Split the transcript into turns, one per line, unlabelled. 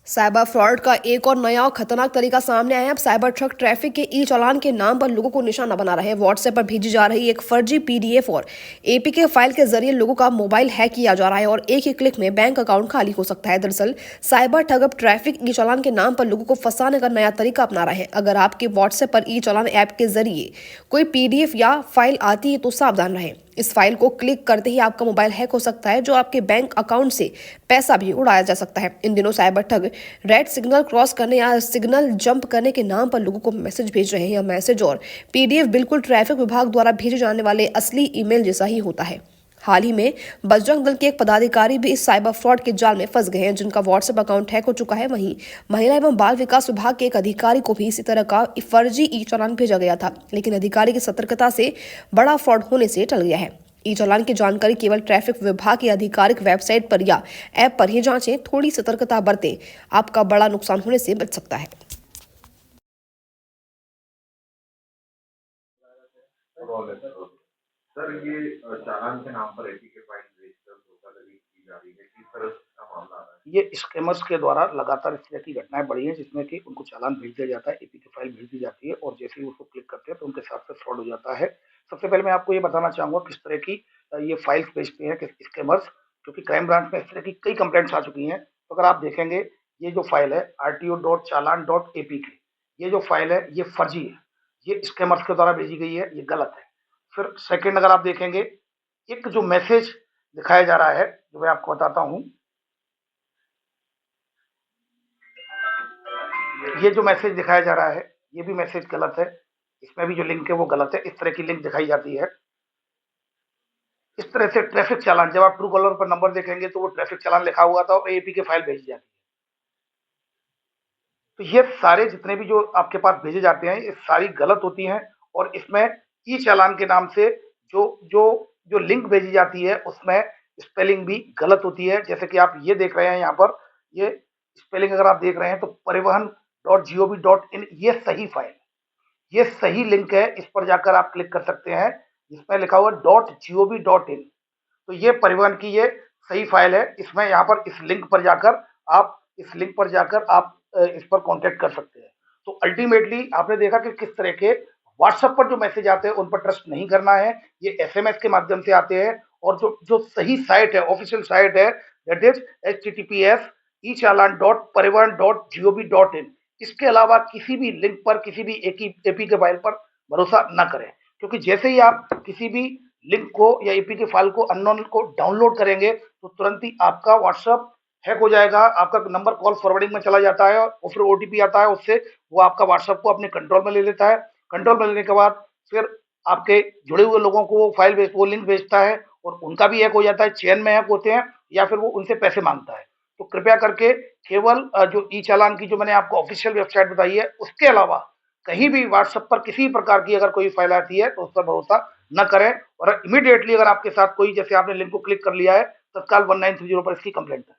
Cyber fraud का एक और नया और खतरनाक तरीका सामने आया है। अब साइबर ठग ट्रैफिक के ई चालान के नाम पर लोगों को निशाना बना रहे हैं। व्हाट्सएप पर भेजी जा रही एक फर्जी पीडीएफ और एपीके फाइल के जरिए लोगों का मोबाइल हैक किया जा रहा है और एक ही क्लिक में बैंक अकाउंट खाली हो सकता है। दरअसल साइबर ठग अब ट्रैफिक ई चालान के नाम पर लोगों को फंसाने का नया तरीका अपना रहे हैं। अगर आपके व्हाट्सएप पर ई चालान ऐप के जरिए कोई पीडीएफ या फाइल आती है तो सावधान रहें। इस फाइल को क्लिक करते ही आपका मोबाइल हैक हो सकता है, जो आपके बैंक अकाउंट से पैसा भी उड़ाया जा सकता है। इन दिनों साइबर ठग रेड सिग्नल क्रॉस करने या सिग्नल जंप करने के नाम पर लोगों को मैसेज भेज रहे हैं। यह मैसेज और पीडीएफ बिल्कुल ट्रैफिक विभाग द्वारा भेजे जाने वाले असली ईमेल जैसा ही होता है। हाल ही में बजरंग दल के एक पदाधिकारी भी इस साइबर फ्रॉड के जाल में फंस गए हैं, जिनका व्हाट्सएप अकाउंट हैक हो चुका है। वहीं महिला एवं बाल विकास विभाग के एक अधिकारी को भी इसी तरह का फर्जी ई चालान भेजा गया था, लेकिन अधिकारी की सतर्कता से बड़ा फ्रॉड होने से टल गया है। ई चालान की जानकारी केवल ट्रैफिक विभाग की आधिकारिक वेबसाइट पर या ऐप पर ही जांचें। थोड़ी सतर्कता बरतें, आपका बड़ा नुकसान होने से बच सकता है।
सर ये चालान के नाम पर एपीके फाइल भेजकर धोखाधड़ी की जा रही है, किस तरह का मामला आ रहा है?
ये स्कैमर्स के द्वारा लगातार इस तरह की घटनाएँ बढ़ी हैं, जिसमें कि उनको चालान भेज दिया जाता है, एपीके फाइल भेज दी जाती है और जैसे ही उसको क्लिक करते हैं तो उनके साथ में फ्रॉड हो जाता है। सबसे पहले मैं आपको ये बताना चाहूँगा किस तरह की ये फाइल्स भेजते हैं कि स्कैमर्स, क्योंकि क्राइम ब्रांच में इस तरह की कई कंप्लेंट्स आ चुकी हैं। तो अगर आप देखेंगे, ये जो फाइल है rto.चालान.apk, ये जो फाइल है ये फर्जी है, ये स्कैमर्स के द्वारा भेजी गई है, ये गलत है। फिर सेकंड अगर आप देखेंगे, एक जो मैसेज दिखाया जा रहा है, जो मैं आपको बताता हूँ, ये जो मैसेज दिखाया जा रहा है, ये भी मैसेज गलत है। इसमें भी जो लिंक है वो गलत है। इस तरह की लिंक दिखाई जाती है। इस तरह से ट्रैफिक चालान, जब आप ट्रू कॉलर पर नंबर देखेंगे तो वो ट्रैफिक चालान लिखा हुआ था और एपीके फाइल भेजी जाती है। तो ये सारे जितने भी जो आपके पास भेजे जाते हैं, ये सारी गलत होती हैं और इसमें ई चालान के नाम से जो जो जो लिंक भेजी जाती है उसमें स्पेलिंग भी गलत होती है। जैसे कि आप ये देख रहे हैं यहाँ पर, ये स्पेलिंग अगर आप देख रहे हैं तो परिवहन.gov.in, ये सही फाइल, ये सही लिंक है। इस पर जाकर आप क्लिक कर सकते हैं, जिसमें लिखा हुआ है .gov.in। तो ये परिवहन की ये सही फाइल है। इसमें यहाँ पर इस लिंक पर जाकर आप इस पर कांटेक्ट कर सकते हैं। तो अल्टीमेटली आपने देखा कि किस तरह के व्हाट्सएप पर जो मैसेज आते हैं उन पर ट्रस्ट नहीं करना है। ये एसएमएस के माध्यम से आते हैं और जो जो सही साइट है, ऑफिशियल साइट है, दैट इज https://echallan.parivahan.gov.in। इसके अलावा किसी भी लिंक पर, किसी भी एपी के फाइल पर भरोसा न करें, क्योंकि जैसे ही आप किसी भी लिंक को या एपी के फाइल को, अननोन को डाउनलोड करेंगे तो तुरंत ही आपका व्हाट्सएप हैक हो जाएगा। आपका नंबर कॉल फॉरवर्डिंग में चला जाता है और फिर ओटीपी आता है, उससे वो आपका व्हाट्सएप को अपने कंट्रोल में ले लेता है। कंट्रोल में लेने के बाद फिर आपके जुड़े हुए लोगों को वो लिंक भेजता है और उनका भी हैक हो जाता है, चेन में हैक होते हैं, या फिर वो उनसे पैसे मांगता है। तो कृपया करके केवल जो ई चालान की जो मैंने आपको ऑफिशियल वेबसाइट बताई है, उसके अलावा कहीं भी व्हाट्सएप पर किसी प्रकार की अगर कोई फाइल आती है तो उस पर भरोसा न करें और इमीडिएटली अगर आपके साथ कोई, जैसे आपने लिंक को क्लिक कर लिया है, तत्काल 1930 पर इसकी कंप्लेंट करें।